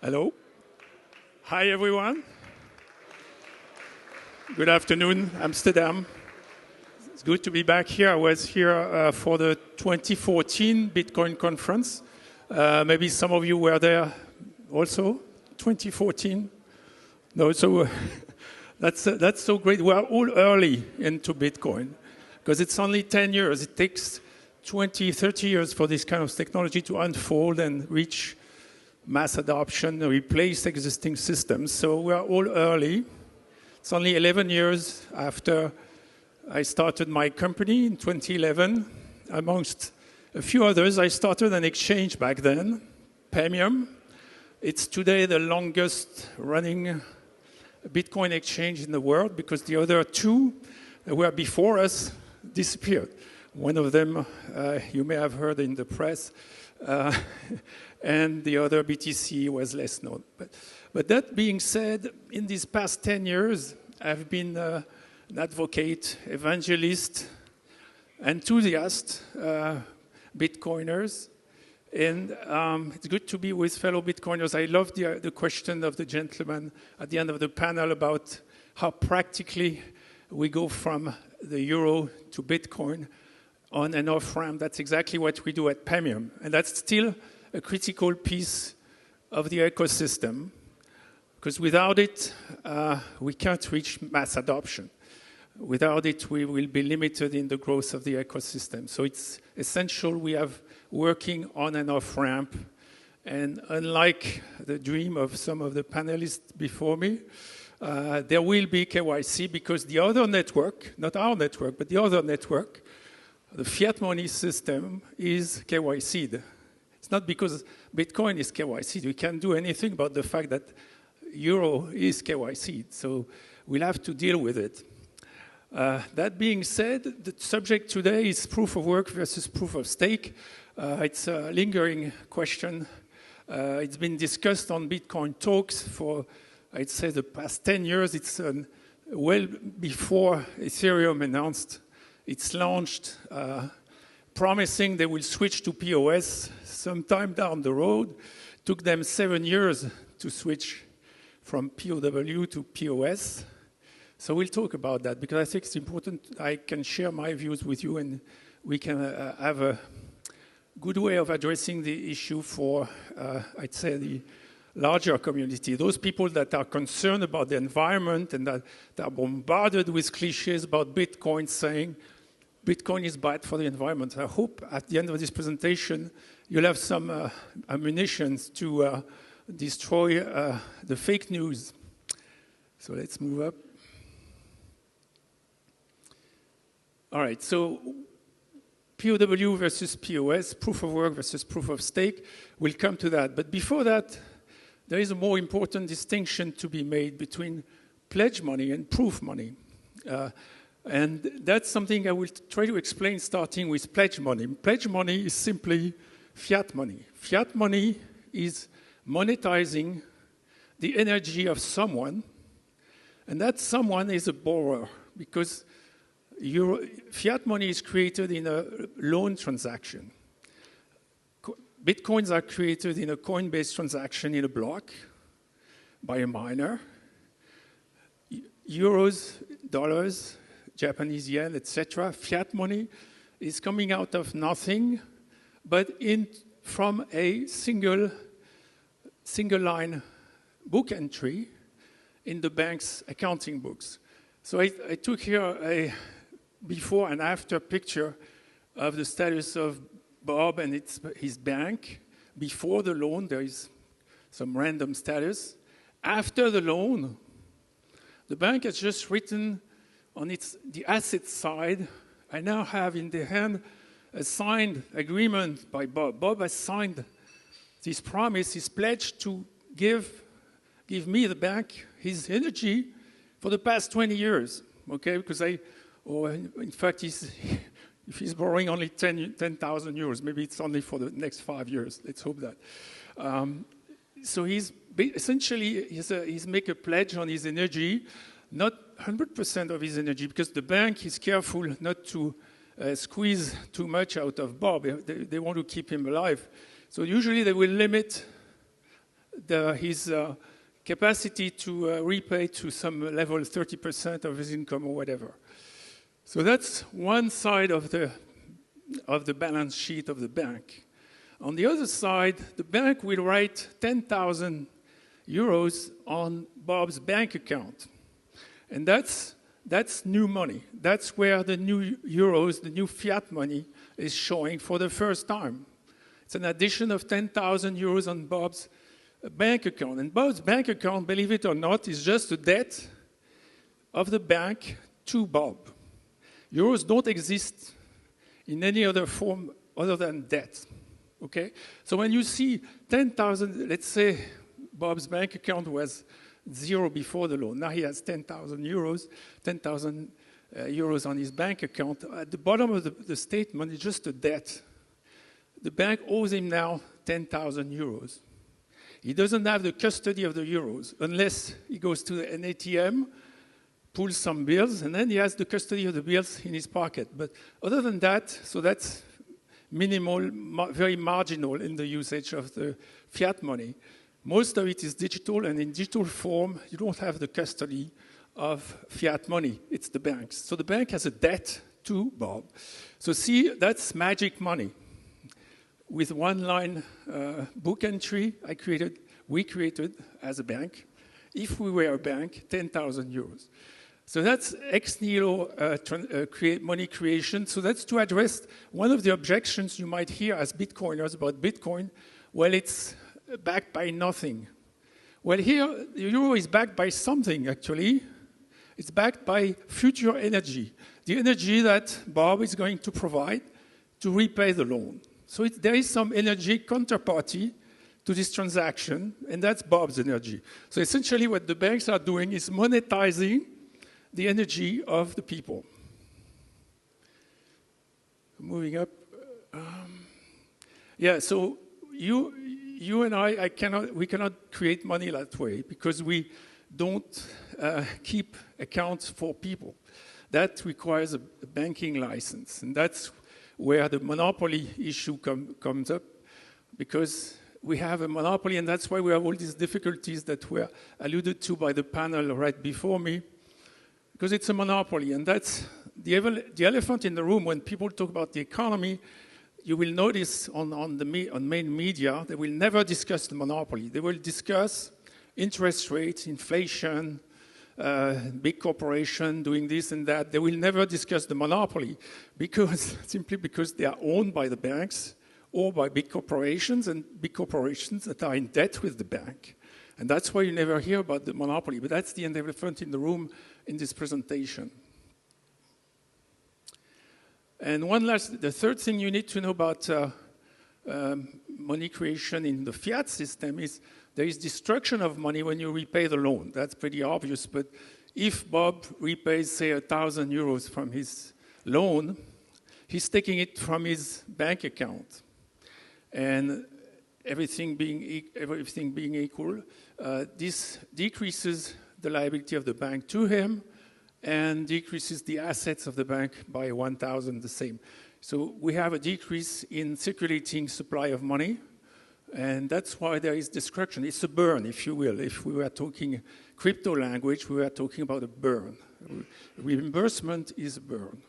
Hello. Hi, everyone. Good afternoon, Amsterdam. It's good to be back here. I was here for the 2014 Bitcoin conference. Maybe some of you were there also, 2014. No, so that's so great. We are all early into Bitcoin because it's only 10 years. It takes 20, 30 years for this kind of technology to unfold and reach mass adoption, replace existing systems. So we are all early. It's only 11 years after I started my company in 2011. Amongst a few others, I started an exchange back then, PoW. It's today the longest running Bitcoin exchange in the world because the other two that were before us disappeared. One of them you may have heard in the press, and the other, BTC, was less known. But that being said, in these past 10 years, I've been an advocate, evangelist, enthusiast, Bitcoiners. And it's good to be with fellow Bitcoiners. I love the question of the gentleman at the end of the panel about how practically we go from the euro to Bitcoin on and off ramp. That's exactly what we do at PoW. And that's still a critical piece of the ecosystem, because without it, we can't reach mass adoption. Without it, we will be limited in the growth of the ecosystem. So it's essential we have working on and off ramp. And unlike the dream of some of the panelists before me, there will be KYC because the other network, not our network, but the other network, the fiat money system is KYC'd. It's not because Bitcoin is KYC'd. We can't do anything about the fact that euro is KYC'd. So we'll have to deal with it. That being said, the subject today is proof of work versus proof of stake. It's a lingering question. It's been discussed on Bitcoin talks for, I'd say, the past 10 years. It's well before Ethereum announced its launched, promising they will switch to PoS sometime down the road. Took them 7 years to switch from PoW to PoS. So we'll talk about that because I think it's important I can share my views with you and we can have a good way of addressing the issue for, I'd say, the larger community. Those people that are concerned about the environment and that are bombarded with cliches about Bitcoin saying Bitcoin is bad for the environment. I hope at the end of this presentation you'll have some ammunition to destroy the fake news. So let's move up. All right, so PoW versus PoS, proof of work versus proof of stake. We'll come to that. But before that, there is a more important distinction to be made between pledge money and proof money. And that's something I will try to explain starting with pledge money. Pledge money is simply fiat money. Fiat money is monetizing the energy of someone, and that someone is a borrower because fiat money is created in a loan transaction. Bitcoins are created in a coin-based transaction in a block by a miner. Euros, dollars, Japanese yen, etc. Fiat money is coming out of nothing, but from a single line book entry in the bank's accounting books. So I took here a before and after picture of the status of Bob and his bank. Before the loan, there is some random status. After the loan, the bank has just written on the asset side, I now have in the hand a signed agreement by Bob. Bob has signed this promise, his pledge to give me, the bank, his energy for the past 20 years, okay? Because in fact, if he's borrowing only 10,000 euros, maybe it's only for the next 5 years. Let's hope that. So he's make a pledge on his energy, not 100% of his energy, because the bank is careful not to squeeze too much out of Bob. They want to keep him alive. So usually they will limit his capacity to repay to some level 30% of his income or whatever. So that's one side of the balance sheet of the bank. On the other side, the bank will write 10,000 euros on Bob's bank account. And that's new money. That's where the new euros, the new fiat money, is showing for the first time. It's an addition of 10,000 euros on Bob's bank account. And Bob's bank account, believe it or not, is just a debt of the bank to Bob. Euros don't exist in any other form other than debt. Okay? So when you see 10,000, let's say Bob's bank account was 0 before the loan. Now he has 10,000 euros, 10,000 euros on his bank account. At the bottom of the statement is just a debt. The bank owes him now 10,000 euros. He doesn't have the custody of the euros unless he goes to an ATM, pulls some bills, and then he has the custody of the bills in his pocket. But other than that, so that's minimal, very marginal in the usage of the fiat money. Most of it is digital, and in digital form, you don't have the custody of fiat money. It's the banks. So the bank has a debt to Bob. So see, that's magic money. With one line book entry we created as a bank. If we were a bank, 10,000 euros. So that's ex nihilo money creation. So that's to address one of the objections you might hear as Bitcoiners about Bitcoin. Well, it's backed by nothing. Well, here, the euro is backed by something, actually. It's backed by future energy, the energy that Bob is going to provide to repay the loan. So there is some energy counterparty to this transaction, and that's Bob's energy. So essentially what the banks are doing is monetizing the energy of the people. Moving up. So you and we cannot create money that way because we don't keep accounts for people. That requires a banking license, and that's where the monopoly issue comes up, because we have a monopoly, and that's why we have all these difficulties that were alluded to by the panel right before me, because it's a monopoly, and that's the elephant in the room. When people talk about the economy, you will notice on main media, they will never discuss the monopoly. They will discuss interest rates, inflation, big corporation doing this and that. They will never discuss the monopoly simply because they are owned by the banks or by big corporations, and big corporations that are in debt with the bank. And that's why you never hear about the monopoly. But that's the elephant in the room in this presentation. And the third thing you need to know about money creation in the fiat system is there is destruction of money when you repay the loan. That's pretty obvious. But if Bob repays, say, 1,000 euros from his loan, he's taking it from his bank account. And everything being equal, this decreases the liability of the bank to him and decreases the assets of the bank by 1,000 the same. So we have a decrease in circulating supply of money, and that's why there is destruction. It's a burn, if you will. If we were talking crypto language, we were talking about a burn. Reimbursement is a burn.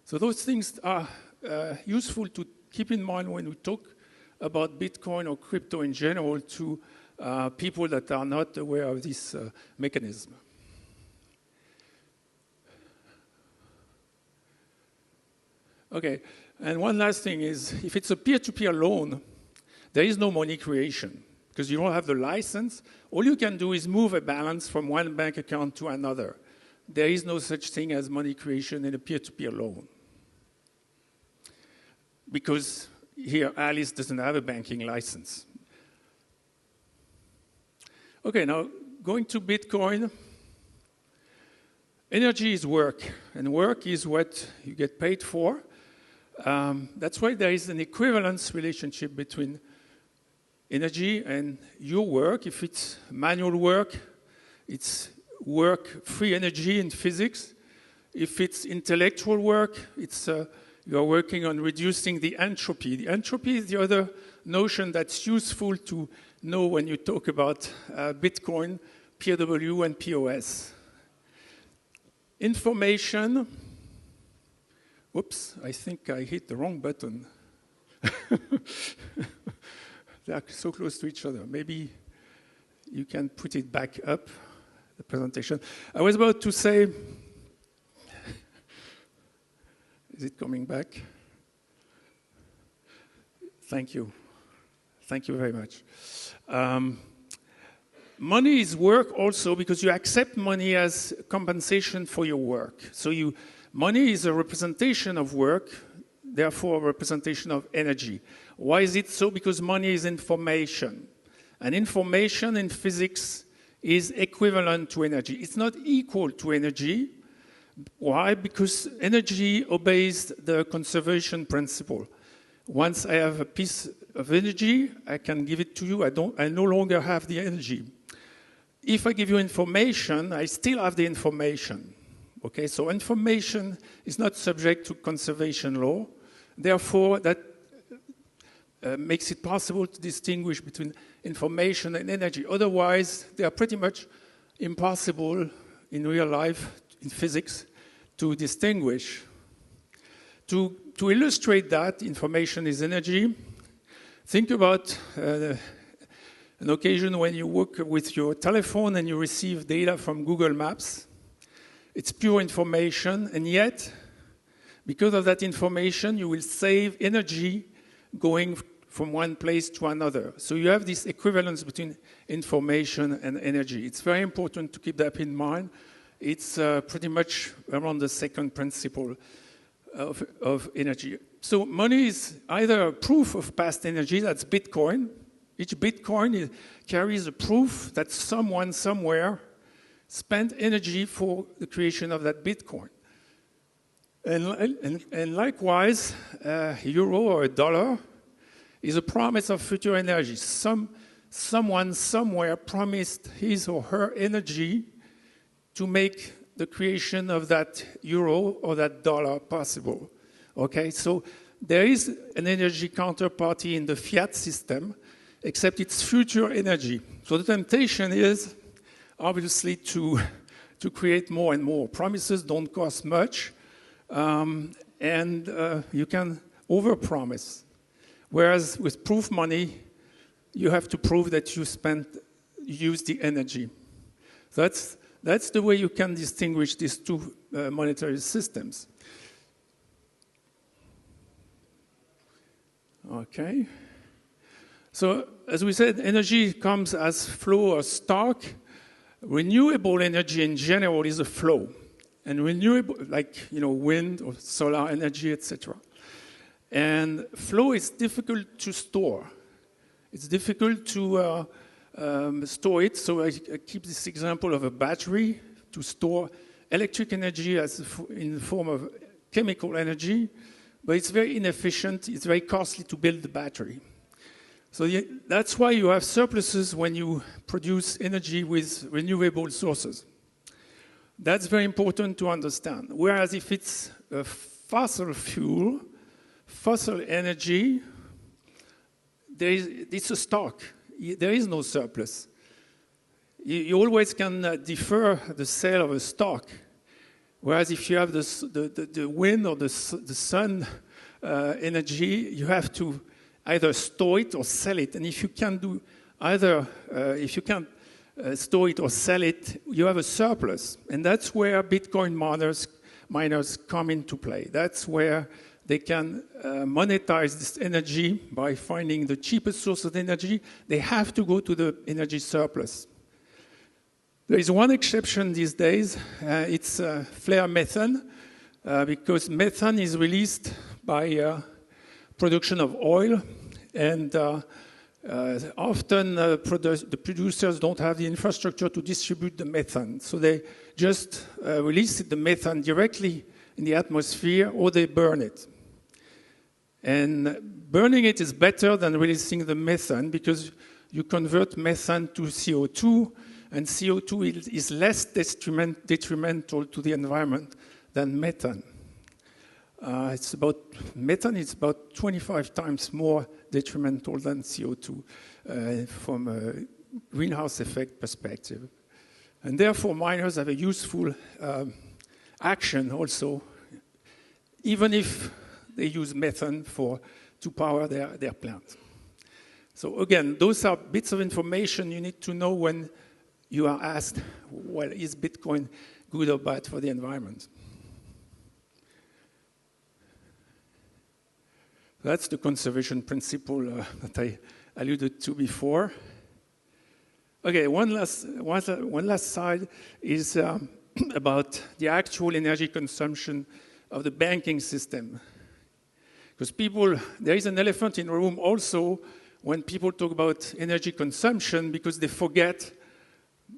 So those things are useful to keep in mind when we talk about Bitcoin or crypto in general to people that are not aware of this mechanism. Okay, and one last thing is, if it's a peer-to-peer loan, there is no money creation because you don't have the license. All you can do is move a balance from one bank account to another. There is no such thing as money creation in a peer-to-peer loan. Because here, Alice doesn't have a banking license. Okay, now going to Bitcoin. Energy is work, and work is what you get paid for. That's why there is an equivalence relationship between energy and your work. If it's manual work, it's work, free energy in physics. If it's intellectual work, it's you are working on reducing the entropy. The entropy is the other notion that's useful to know when you talk about Bitcoin, PoW and PoS. Information, whoops, I think I hit the wrong button. They are so close to each other. Maybe you can put it back up, the presentation. I was about to say, is it coming back? Thank you. Thank you very much. Money is work also because you accept money as compensation for your work. So money is a representation of work, therefore a representation of energy. Why is it so? Because money is information. And information in physics is equivalent to energy. It's not equal to energy. Why? Because energy obeys the conservation principle. Once I have a piece of energy, I can give it to you. I no longer have the energy. If I give you information, I still have the information. Okay, so information is not subject to conservation law. Therefore, that makes it possible to distinguish between information and energy. Otherwise, they are pretty much impossible in real life, in physics, to distinguish. To illustrate that information is energy, think about an occasion when you work with your telephone and you receive data from Google Maps. It's pure information, and yet, because of that information, you will save energy going from one place to another. So you have this equivalence between information and energy. It's very important to keep that in mind. It's pretty much around the second principle of energy. So money is either a proof of past energy, that's Bitcoin. Each Bitcoin carries a proof that someone somewhere spent energy for the creation of that Bitcoin. And likewise, a euro or a dollar is a promise of future energy. Someone somewhere promised his or her energy to make the creation of that euro or that dollar possible. Okay, so there is an energy counterparty in the fiat system, except it's future energy. So the temptation is obviously to create more and more. Promises don't cost much, and you can overpromise. Whereas with proof money, you have to prove that you used the energy. That's the way you can distinguish these two monetary systems. Okay. So, as we said, energy comes as flow or stock. Renewable energy in general is a flow. And renewable, like wind or solar energy, etc. And flow is difficult to store. It's difficult to store it. So I keep this example of a battery to store electric energy in the form of chemical energy, but it's very inefficient. It's very costly to build the battery. So that's why you have surpluses when you produce energy with renewable sources. That's very important to understand. Whereas if it's a fossil fuel, fossil energy, it's a stock. There is no surplus. You always can defer the sale of a stock. Whereas if you have the wind or the sun energy, you have to either store it or sell it. And if you can't do either, if you can't store it or sell it, you have a surplus. And that's where Bitcoin miners come into play. That's where they can monetize this energy by finding the cheapest source of energy. They have to go to the energy surplus. There is one exception these days. It's flare methane, because methane is released by production of oil, and often the producers don't have the infrastructure to distribute the methane. So they just release the methane directly in the atmosphere, or they burn it. And burning it is better than releasing the methane, because you convert methane to CO2, and CO2 is less detrimental to the environment than methane. Methane is about 25 times more detrimental than CO2 from a greenhouse effect perspective. And therefore, miners have a useful action also, even if they use methane to power their plant. So again, those are bits of information you need to know when you are asked, well, is Bitcoin good or bad for the environment? That's the conservation principle that I alluded to before. Okay, one last slide is about the actual energy consumption of the banking system. Because there is an elephant in the room also when people talk about energy consumption, because they forget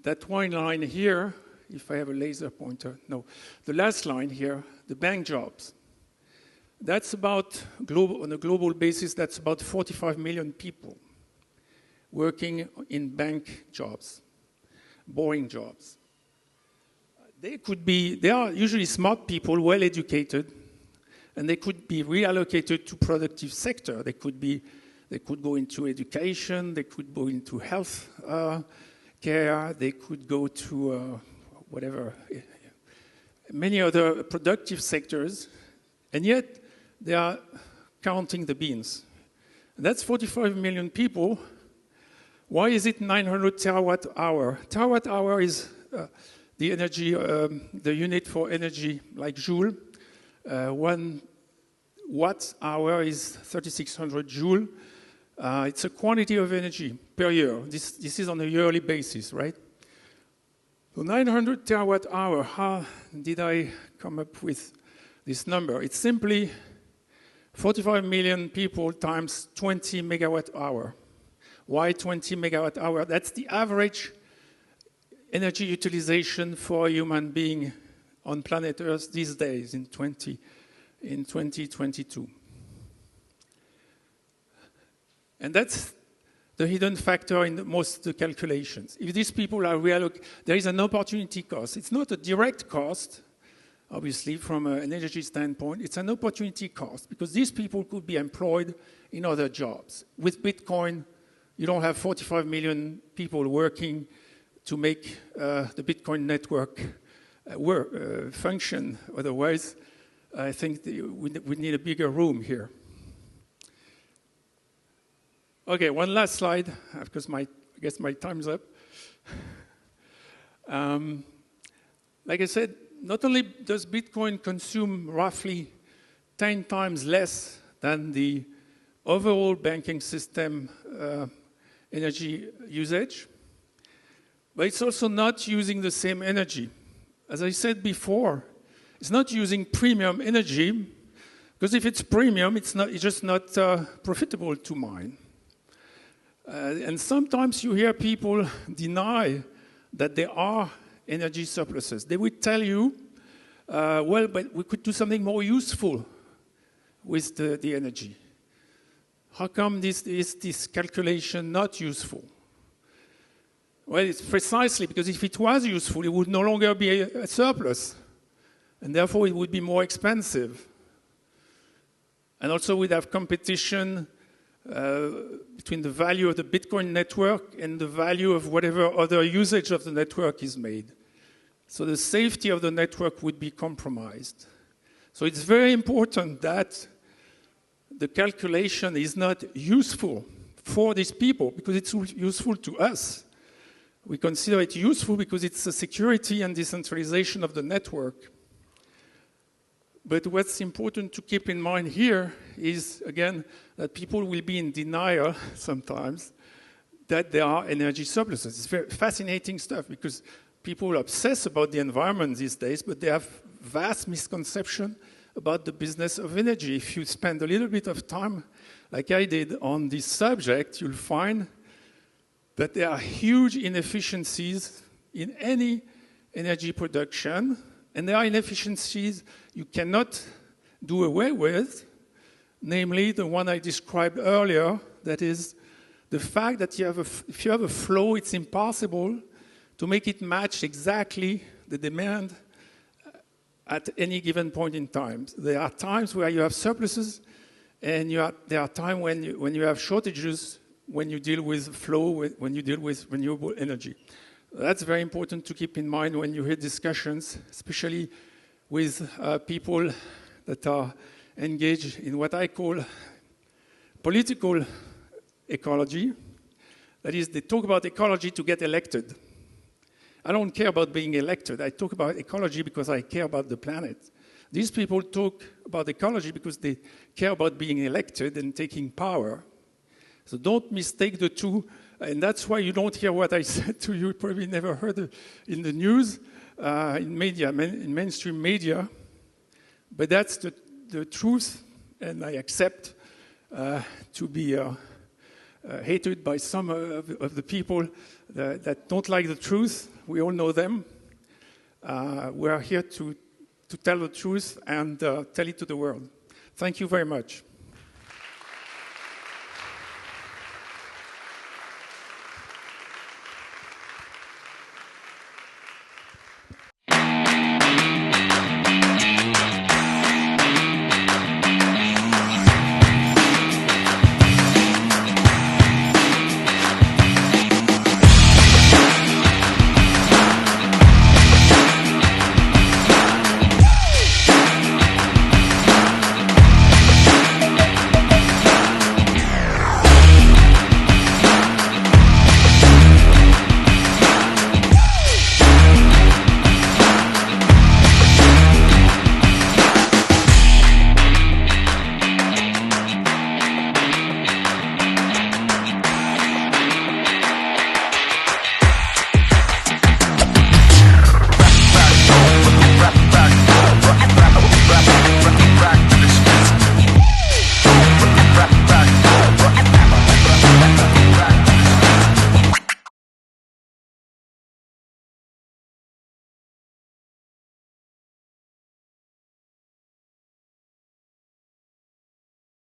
that one line here, if I have a laser pointer, no, the last line here, the bank jobs. That's about, on a global basis, that's about 45 million people working in bank jobs, boring jobs. They are usually smart people, well educated, and they could be reallocated to productive sector. They could go into education, they could go into health care, they could go to many other productive sectors, and yet they are counting the beans. And that's 45 million people. Why is it 900 terawatt hour? Terawatt hour is the energy, the unit for energy, like joule. 1 watt hour is 3,600 joule. It's a quantity of energy per year. This is on a yearly basis, right? So 900 terawatt hour, how did I come up with this number? It's simply 45 million people times 20 megawatt hour. Why 20 megawatt hour? That's the average energy utilization for a human being on planet Earth these days in 2022. And that's the hidden factor in most of the calculations. If these people are reallocated, there is an opportunity cost. It's not a direct cost, obviously, from an energy standpoint. It's an opportunity cost because these people could be employed in other jobs. With Bitcoin, you don't have 45 million people working to make the Bitcoin network function. Otherwise, I think we need a bigger room here. Okay, one last slide, because I guess my time's up. Like I said, not only does Bitcoin consume roughly 10 times less than the overall banking system energy usage, but it's also not using the same energy. As I said before, it's not using premium energy, because if it's premium, it's just not profitable to mine. And sometimes you hear people deny that there are energy surpluses. They would tell you, well, but we could do something more useful with the energy. How come this calculation not useful? Well, it's precisely because if it was useful, it would no longer be a surplus, and therefore it would be more expensive. And also we'd have competition between the value of the Bitcoin network and the value of whatever other usage of the network is made. So the safety of the network would be compromised. So it's very important that the calculation is not useful for these people because it's useful to us. We consider it useful because it's a security and decentralization of the network. But what's important to keep in mind here is, again, that people will be in denial sometimes that there are energy surpluses. It's very fascinating stuff because people obsess about the environment these days, but they have vast misconception about the business of energy. If you spend a little bit of time, like I did, on this subject, you'll find that there are huge inefficiencies in any energy production, and there are inefficiencies you cannot do away with, namely the one I described earlier, that is the fact that if you have a flow, it's impossible to make it match exactly the demand at any given point in time. There are times where you have surpluses, and there are times when you have shortages when you deal with flow, when you deal with renewable energy. That's very important to keep in mind when you hear discussions, especially with people that are engaged in what I call political ecology. That is, they talk about ecology to get elected. I don't care about being elected. I talk about ecology because I care about the planet. These people talk about ecology because they care about being elected and taking power. So don't mistake the two, and that's why you don't hear what I said to you. You probably never heard it in the news, in media, in mainstream media. But that's the truth, and I accept to be hated by some of the people that don't like the truth. We all know them. We are here to tell the truth and tell it to the world. Thank you very much.